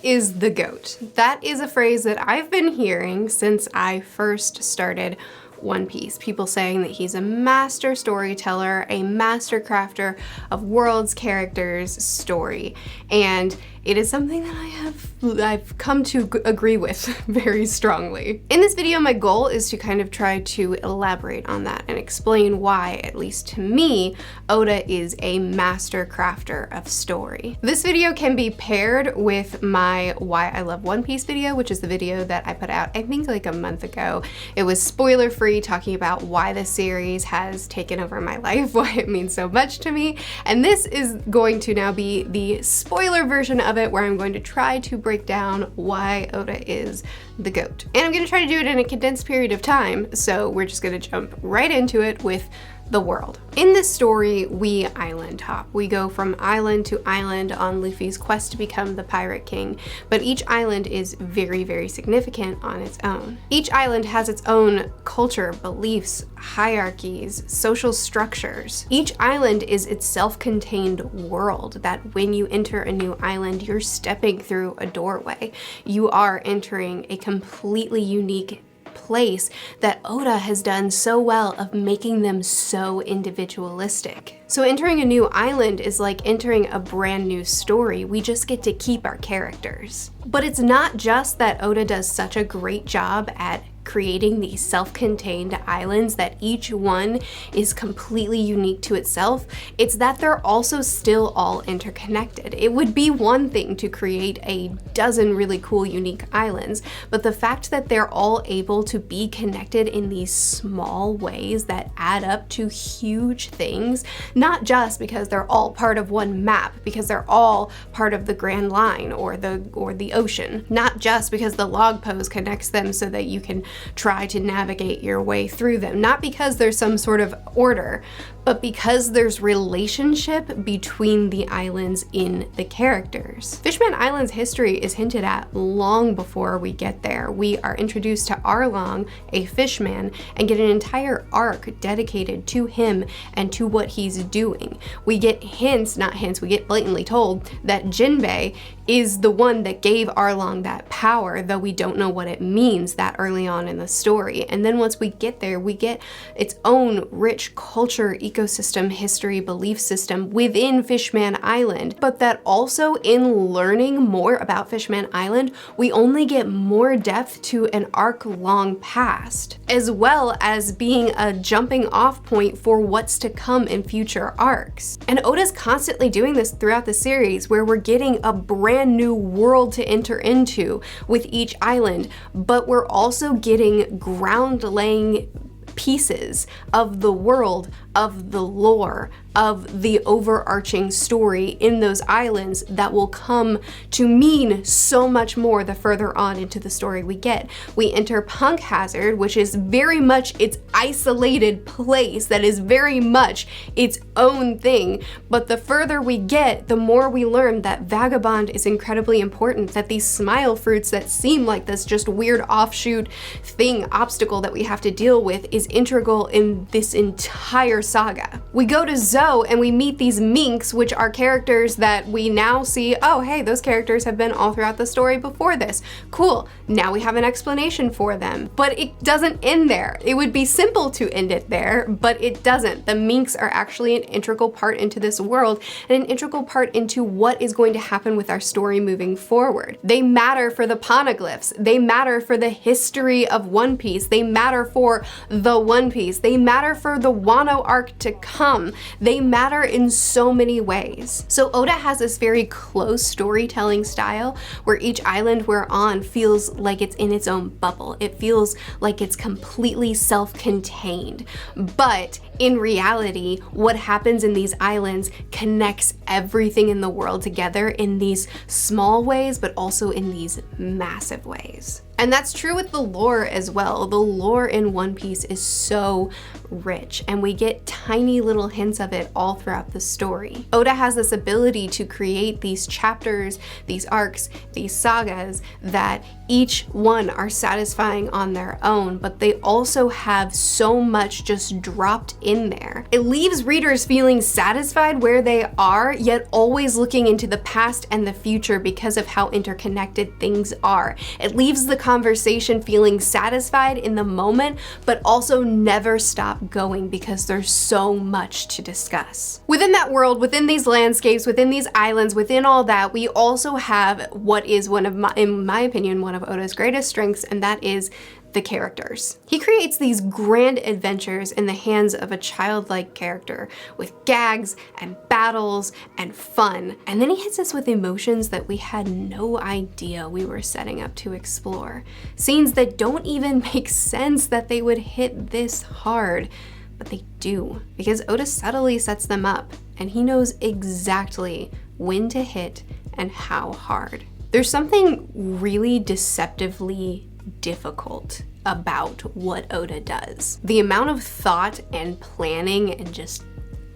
is the GOAT? That is a phrase that I've been hearing since I first started One Piece. People saying that he's a master storyteller, a master crafter of worlds, characters, story. And it is something that I've come to agree with very strongly. In this video, my goal is to kind of try to elaborate on that and explain why, at least to me, Oda is a master crafter of story. This video can be paired with my Why I Love One Piece video, which is the video that I put out, I think like a month ago. It was spoiler-free, talking about why the series has taken over my life, why it means so much to me. And this is going to now be the spoiler version of it, where I'm going to try to break down why Oda is the GOAT. And I'm going to try to do it in a condensed period of time, so we're just going to jump right into it with the world. In this story, we island hop. We go from island to island on Luffy's quest to become the Pirate King, but each island is very, very significant on its own. Each island has its own culture, beliefs, hierarchies, social structures. Each island is its self-contained world, that when you enter a new island, you're stepping through a doorway. You are entering a completely unique place that Oda has done so well of making them so individualistic. So entering a new island is like entering a brand new story. We just get to keep our characters. But it's not just that Oda does such a great job at creating these self-contained islands that each one is completely unique to itself. It's that they're also still all interconnected. It would be one thing to create a dozen really cool, unique islands, but the fact that they're all able to be connected in these small ways that add up to huge things, not just because they're all part of one map, because they're all part of the Grand Line or the ocean, not just because the log pose connects them so that you can try to navigate your way through them, not because there's some sort of order, but because there's relationship between the islands in the characters. Fishman Island's history is hinted at long before we get there. We are introduced to Arlong, a fishman, and get an entire arc dedicated to him and to what he's doing. We get we get blatantly told that Jinbei is the one that gave Arlong that power, though we don't know what it means that early on in the story. And then once we get there, we get its own rich culture, ecosystem, history, belief system within Fishman Island. But that also, in learning more about Fishman Island, we only get more depth to an arc-long past, as well as being a jumping off point for what's to come in future arcs. And Oda's constantly doing this throughout the series, where we're getting a brand new world to enter into with each island, but we're also getting ground-laying pieces of the world, of the lore, of the overarching story in those islands that will come to mean so much more the further on into the story we get. We enter Punk Hazard, which is very much its isolated place that is very much its own thing, but the further we get, the more we learn that Vagabond is incredibly important, that these smile fruits that seem like this just weird offshoot thing, obstacle that we have to deal with, is integral in this entire saga. We go to Zoe and we meet these minks, which are characters that we now see, oh hey, those characters have been all throughout the story before this. Cool, now we have an explanation for them. But it doesn't end there. It would be simple to end it there, but it doesn't. The minks are actually an integral part into this world and an integral part into what is going to happen with our story moving forward. They matter for the poneglyphs. They matter for the history of One Piece. They matter for the One Piece. They matter for the Wano arc to come. They matter in so many ways. So Oda has this very close storytelling style where each island we're on feels like it's in its own bubble. It feels like it's completely self-contained. But in reality, what happens in these islands connects everything in the world together in these small ways, but also in these massive ways. And that's true with the lore as well. The lore in One Piece is so rich, and we get tiny little hints of it all throughout the story. Oda has this ability to create these chapters, these arcs, these sagas that each one are satisfying on their own, but they also have so much just dropped in there. It leaves readers feeling satisfied where they are, yet always looking into the past and the future because of how interconnected things are. It leaves the conversation feeling satisfied in the moment, but also never stop going because there's so much to discuss. Within that world, within these landscapes, within these islands, within all that, we also have what is one of in my opinion, one of Oda's greatest strengths, and that is the characters. He creates these grand adventures in the hands of a childlike character with gags and battles and fun. And then he hits us with emotions that we had no idea we were setting up to explore. Scenes that don't even make sense that they would hit this hard, but they do, because Oda subtly sets them up and he knows exactly when to hit and how hard. There's something really deceptively difficult about what Oda does. The amount of thought and planning and just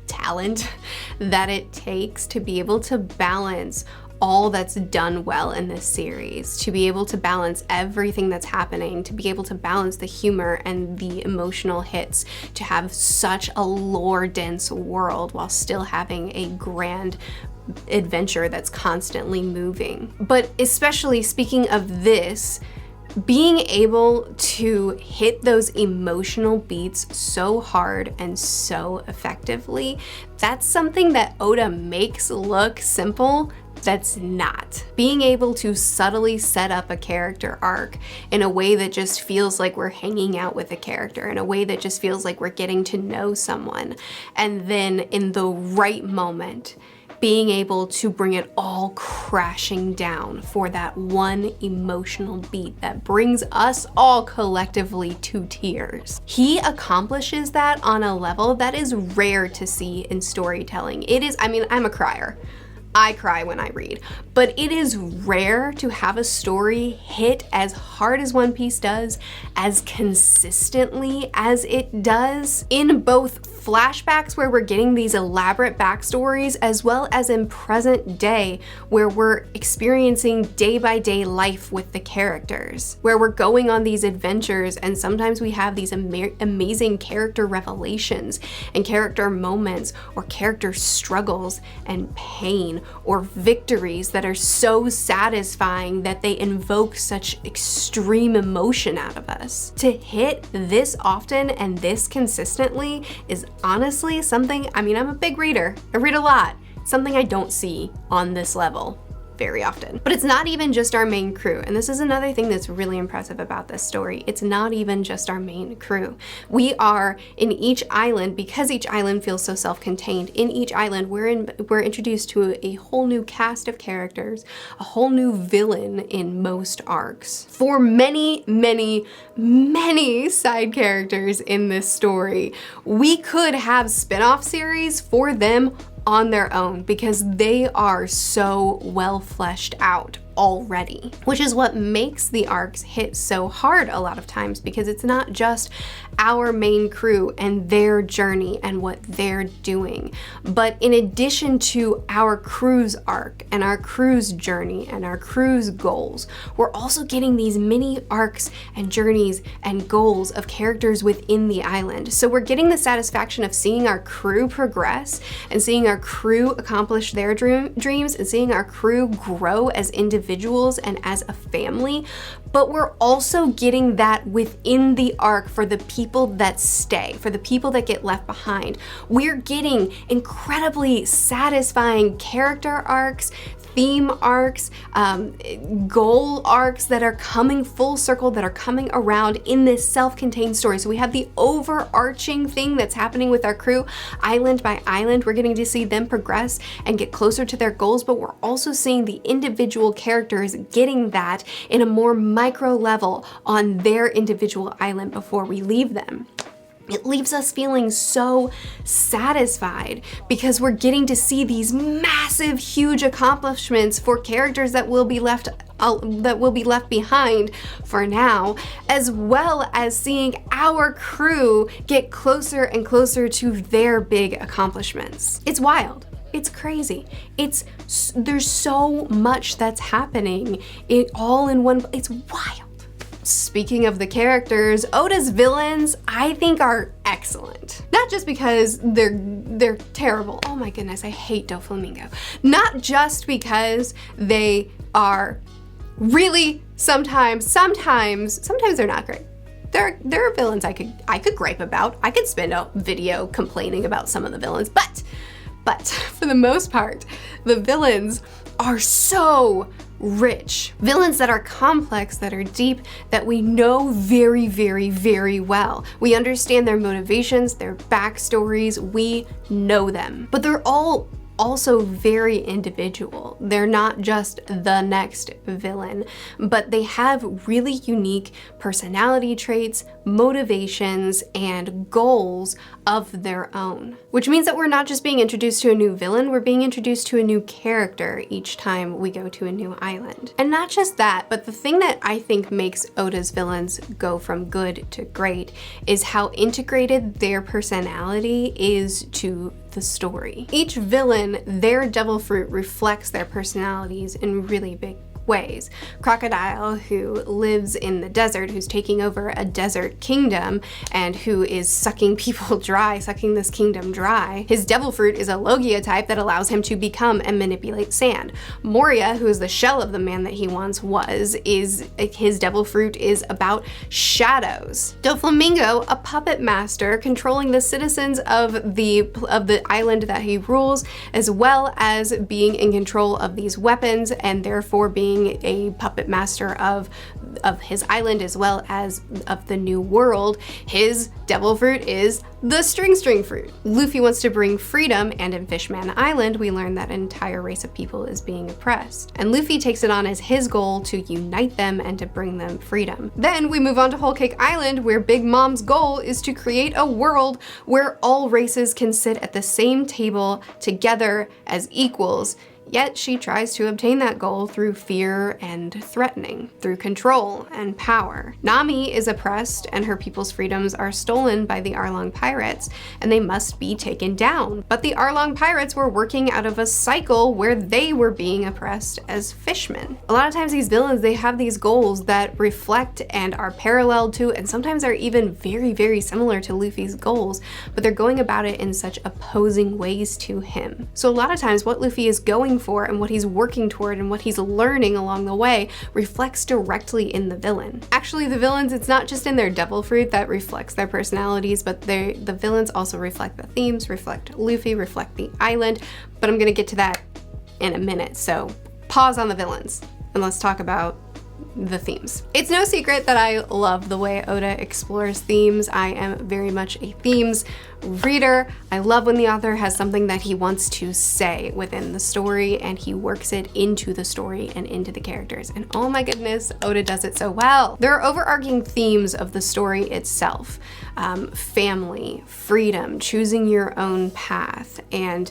talent that it takes to be able to balance all that's done well in this series, to be able to balance everything that's happening, to be able to balance the humor and the emotional hits, to have such a lore-dense world while still having a grand adventure that's constantly moving. But especially speaking of this, being able to hit those emotional beats so hard and so effectively, that's something that Oda makes look simple. That's not. Being able to subtly set up a character arc in a way that just feels like we're hanging out with a character, in a way that just feels like we're getting to know someone, and then in the right moment, being able to bring it all crashing down for that one emotional beat that brings us all collectively to tears. He accomplishes that on a level that is rare to see in storytelling. It is, I mean, I'm a crier. I cry when I read, but it is rare to have a story hit as hard as One Piece does, as consistently as it does, in both flashbacks where we're getting these elaborate backstories, as well as in present day where we're experiencing day-by-day life with the characters, where we're going on these adventures, and sometimes we have these amazing character revelations and character moments or character struggles and pain or victories that are so satisfying that they invoke such extreme emotion out of us. To hit this often and this consistently is honestly something, I mean, I'm a big reader. I read a lot. Something I don't see on this level very often. But it's not even just our main crew, and this is another thing that's really impressive about this story. It's not even just our main crew. We are in each island, because each island feels so self-contained. In each island, we're introduced to a whole new cast of characters, a whole new villain in most arcs. For many, many, many side characters in this story, we could have spin-off series for them on their own because they are so well fleshed out already, which is what makes the arcs hit so hard a lot of times, because it's not just our main crew and their journey and what they're doing, but in addition to our crew's arc and our crew's journey and our crew's goals, we're also getting these mini arcs and journeys and goals of characters within the island. So we're getting the satisfaction of seeing our crew progress and seeing our crew accomplish their dreams and seeing our crew grow as individuals and as a family, but we're also getting that within the arc for the people that stay, for the people that get left behind. We're getting incredibly satisfying character arcs, theme arcs, goal arcs that are coming full circle, that are coming around in this self-contained story. So we have the overarching thing that's happening with our crew, island by island. We're getting to see them progress and get closer to their goals, but we're also seeing the individual characters getting that in a more micro level on their individual island before we leave them. It leaves us feeling so satisfied because we're getting to see these massive, huge accomplishments for characters that will be left that will be left behind for now, as well as seeing our crew get closer and closer to their big accomplishments. It's wild. It's crazy. There's so much that's happening all in one. It's wild. Speaking of the characters, Oda's villains, I think, are excellent. Not just because they're terrible. Oh my goodness, I hate Doflamingo. Not just because they are really sometimes they're not great. There are villains I could gripe about. I could spend a video complaining about some of the villains, but for the most part, the villains are so rich. Villains that are complex, that are deep, that we know very, very, very well. We understand their motivations, their backstories, we know them. But they're all also very individual. They're not just the next villain, but they have really unique personality traits, motivations, and goals of their own. Which means that we're not just being introduced to a new villain, we're being introduced to a new character each time we go to a new island. And not just that, but the thing that I think makes Oda's villains go from good to great is how integrated their personality is to the story. Each villain, their devil fruit reflects their personalities in really big ways. Crocodile, who lives in the desert, who's taking over a desert kingdom and who is sucking people dry, sucking this kingdom dry. His devil fruit is a Logia type that allows him to become and manipulate sand. Moria, who is the shell of the man that he once was, his devil fruit is about shadows. Doflamingo, a puppet master controlling the citizens of the island that he rules, as well as being in control of these weapons and therefore being a puppet master of his island as well as of the new world. His devil fruit is the string fruit. Luffy wants to bring freedom, and in Fishman Island we learn that an entire race of people is being oppressed. And Luffy takes it on as his goal to unite them and to bring them freedom. Then we move on to Whole Cake Island, where Big Mom's goal is to create a world where all races can sit at the same table together as equals. Yet she tries to obtain that goal through fear and threatening, through control and power. Nami is oppressed and her people's freedoms are stolen by the Arlong pirates, and they must be taken down. But the Arlong pirates were working out of a cycle where they were being oppressed as fishmen. A lot of times these villains, they have these goals that reflect and are parallel to, and sometimes are even very, very similar to Luffy's goals, but they're going about it in such opposing ways to him. So a lot of times what Luffy is going for and what he's working toward and what he's learning along the way reflects directly in the villain. Actually, the villains, it's not just in their devil fruit that reflects their personalities, but the villains also reflect the themes, reflect Luffy, reflect the island, but I'm gonna get to that in a minute, so pause on the villains and let's talk about the themes. It's no secret that I love the way Oda explores themes. I am very much a themes reader. I love when the author has something that he wants to say within the story and he works it into the story and into the characters. And oh my goodness, Oda does it so well. There are overarching themes of the story itself. Family, freedom, choosing your own path, and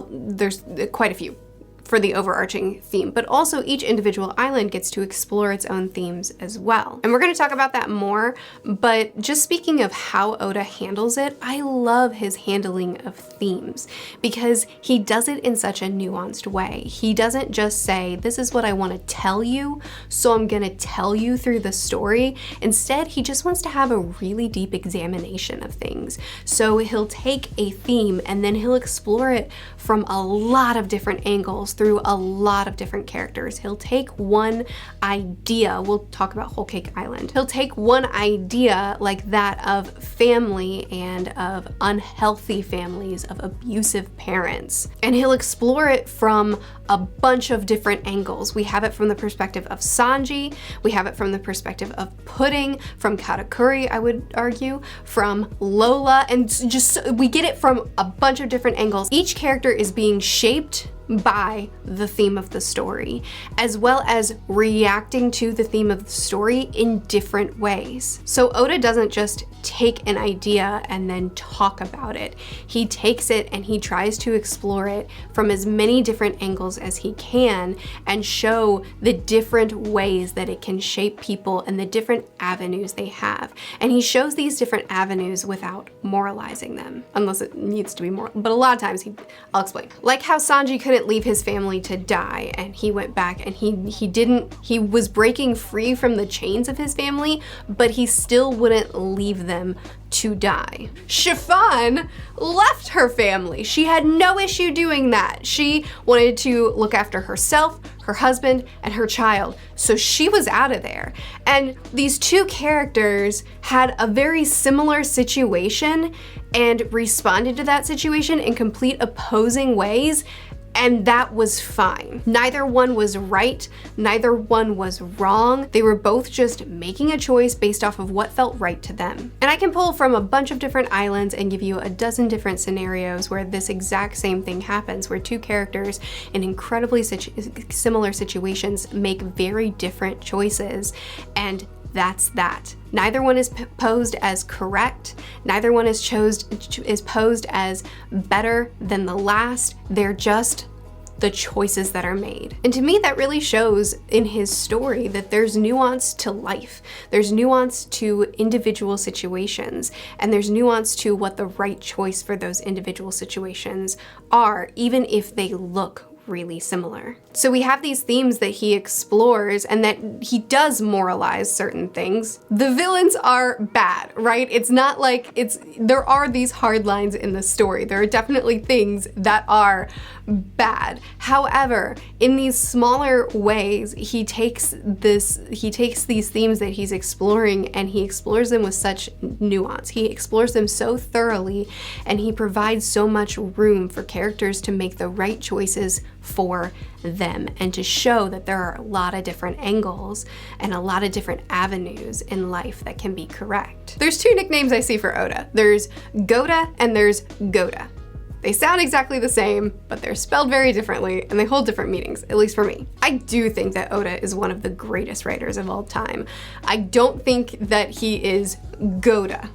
there's quite a few for the overarching theme, but also each individual island gets to explore its own themes as well. And we're going to talk about that more, but just speaking of how Oda handles it, I love his handling of themes because he does it in such a nuanced way. He doesn't just say, this is what I want to tell you, so I'm going to tell you through the story. Instead, he just wants to have a really deep examination of things. So he'll take a theme and then he'll explore it from a lot of different angles through a lot of different characters. He'll take one idea, we'll talk about Whole Cake Island. He'll take one idea like that of family and of unhealthy families, of abusive parents, and he'll explore it from a bunch of different angles. We have it from the perspective of Sanji, we have it from the perspective of Pudding, from Katakuri, I would argue, from Lola, and just we get it from a bunch of different angles. Each character is being shaped by the theme of the story, as well as reacting to the theme of the story in different ways. So Oda doesn't just take an idea and then talk about it. He takes it and he tries to explore it from as many different angles as he can and show the different ways that it can shape people and the different avenues they have. And he shows these different avenues without moralizing them, unless it needs to be moral. But a lot of times I'll explain. Like how Sanji couldn't leave his family to die and he went back and he was breaking free from the chains of his family, but he still wouldn't leave them to die. Chiffon left her family. She had no issue doing that. She wanted to look after herself, her husband, and her child. So she was out of there. And these two characters had a very similar situation and responded to that situation in complete opposing ways. And that was fine. Neither one was right, neither one was wrong. They were both just making a choice based off of what felt right to them. And I can pull from a bunch of different islands and give you a dozen different scenarios where this exact same thing happens, where two characters in incredibly similar situations make very different choices, and that's that. Neither one is posed as correct. Neither one is posed as better than the last. They're just the choices that are made. And to me, that really shows in his story that there's nuance to life. There's nuance to individual situations, and there's nuance to what the right choice for those individual situations are, even if they look really similar. So we have these themes that he explores and that he does moralize certain things. The villains are bad, right? It's not like there are these hard lines in the story. There are definitely things that are bad. However, in these smaller ways, he takes these themes that he's exploring and he explores them with such nuance. He explores them so thoroughly and he provides so much room for characters to make the right choices for them and to show that there are a lot of different angles and a lot of different avenues in life that can be correct. There's two nicknames I see for Oda. There's Gota and there's Gota. They sound exactly the same, but they're spelled very differently and they hold different meanings, at least for me. I do think that Oda is one of the greatest writers of all time. I don't think that he is Gota.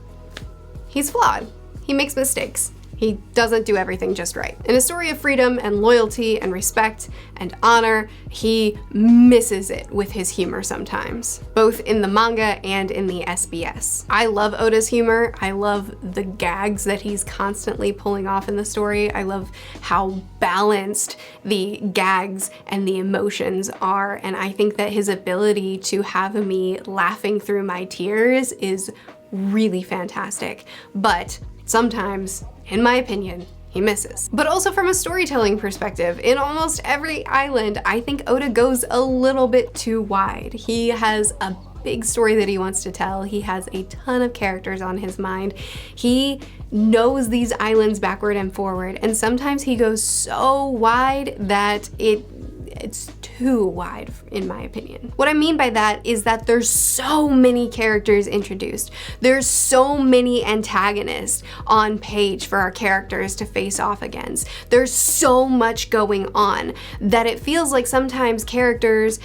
He's flawed. He makes mistakes. He doesn't do everything just right. In a story of freedom and loyalty and respect and honor, he misses it with his humor sometimes, both in the manga and in the SBS. I love Oda'S humor. I love the gags that he's constantly pulling off in the story. I love how balanced the gags and the emotions are, and I think that his ability to have me laughing through my tears is really fantastic. But sometimes, in my opinion, he misses. But also from a storytelling perspective, in almost every island, I think Oda goes a little bit too wide. He has a big story that he wants to tell. He has a ton of characters on his mind. He knows these islands backward and forward, and sometimes he goes so wide that it's too wide, in my opinion. What I mean by that is that there's so many characters introduced. There's so many antagonists on page for our characters to face off against. There's so much going on that it feels like sometimes characters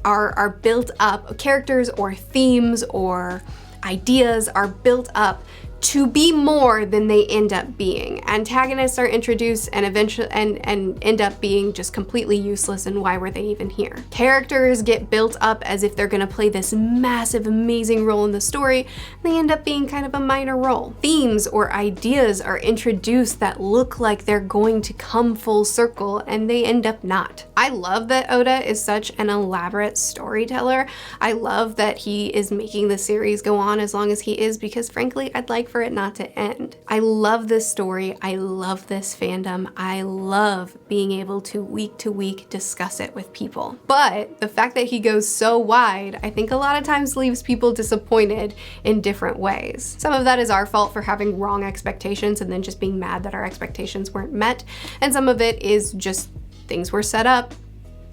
are built up, characters or themes or ideas are built up to be more than they end up being. Antagonists are introduced and eventually and end up being just completely useless, and why were they even here? Characters get built up as if they're gonna play this massive, amazing role in the story, and they end up being kind of a minor role. Themes or ideas are introduced that look like they're going to come full circle, and they end up not. I love that Oda is such an elaborate storyteller. I love that he is making the series go on as long as he is, because frankly, I'd like for it not to end. I love this story. I love this fandom. I love being able to week discuss it with people. But the fact that he goes so wide, I think a lot of times leaves people disappointed in different ways. Some of that is our fault for having wrong expectations and then just being mad that our expectations weren't met. And some of it is just things were set up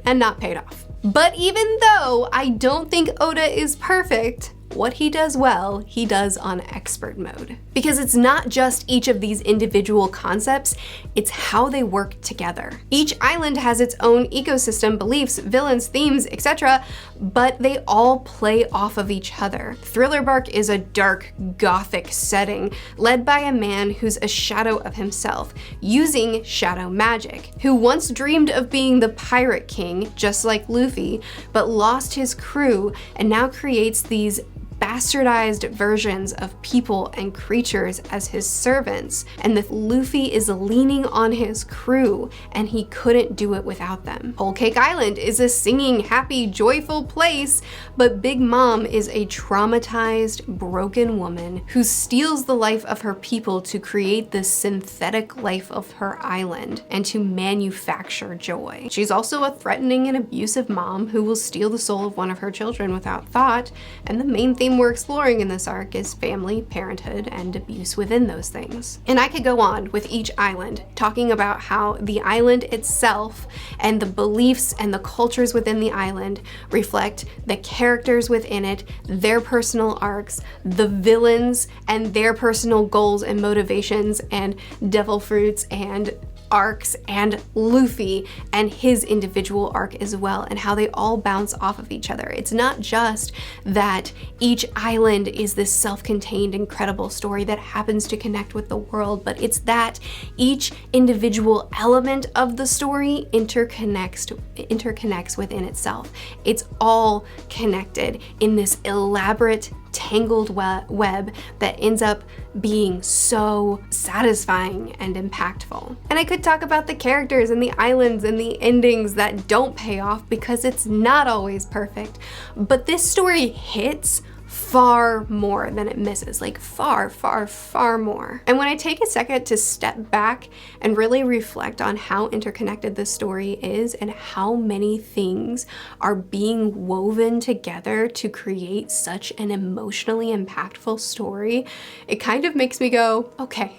and not paid off. But even though I don't think Oda is perfect, what he does well, he does on expert mode. Because it's not just each of these individual concepts, it's how they work together. Each island has its own ecosystem, beliefs, villains, themes, etc., but they all play off of each other. Thriller Bark is a dark, gothic setting led by a man who's a shadow of himself, using shadow magic, who once dreamed of being the pirate king, just like Luffy, but lost his crew and now creates these bastardized versions of people and creatures as his servants, and that Luffy is leaning on his crew and he couldn't do it without them. Whole Cake Island is a singing, happy, joyful place, but Big Mom is a traumatized, broken woman who steals the life of her people to create this synthetic life of her island and to manufacture joy. She's also a threatening and abusive mom who will steal the soul of one of her children without thought, and the main theme we're exploring in this arc is family, parenthood, and abuse within those things. And I could go on with each island, talking about how the island itself and the beliefs and the cultures within the island reflect the characters within it, their personal arcs, the villains and their personal goals and motivations and devil fruits and arcs, and Luffy and his individual arc as well, and how they all bounce off of each other. It's not just that each island is this self-contained, incredible story that happens to connect with the world, but it's that each individual element of the story interconnects within itself. It's all connected in this elaborate, tangled web that ends up being so satisfying and impactful. And I could talk about the characters and the islands and the endings that don't pay off because it's not always perfect, but this story hits far more than it misses, like far, far, far more. And when I take a second to step back and really reflect on how interconnected this story is and how many things are being woven together to create such an emotionally impactful story, it kind of makes me go, okay,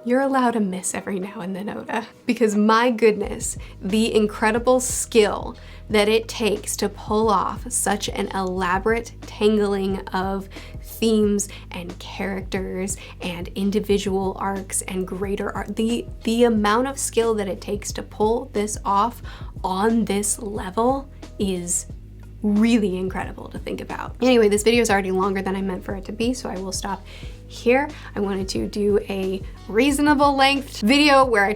you're allowed to miss every now and then, Oda. Because my goodness, the incredible skill that it takes to pull off such an elaborate tangling of themes and characters and individual arcs and greater art, the amount of skill that it takes to pull this off on this level is really incredible to think about. Anyway, this video is already longer than I meant for it to be, so I will stop here. I wanted to do a reasonable length video where I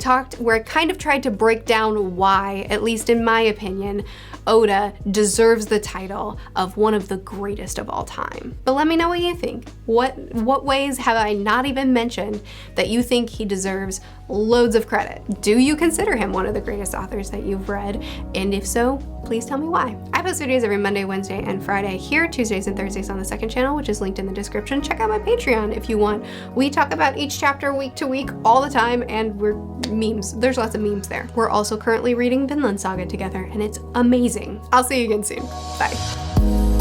kind of tried to break down why, at least in my opinion, Oda deserves the title of one of the greatest of all time. But let me know what you think. What ways have I not even mentioned that you think he deserves loads of credit? Do you consider him one of the greatest authors that you've read? And if so, please tell me why. I post videos every Monday, Wednesday, and Friday here, Tuesdays and Thursdays on the second channel, which is linked in the description. Check out my Patreon if you want. We talk about each chapter week to week all the time, and we're memes. There's lots of memes there. We're also currently reading Vinland Saga together, and it's amazing. I'll see you again soon. Bye.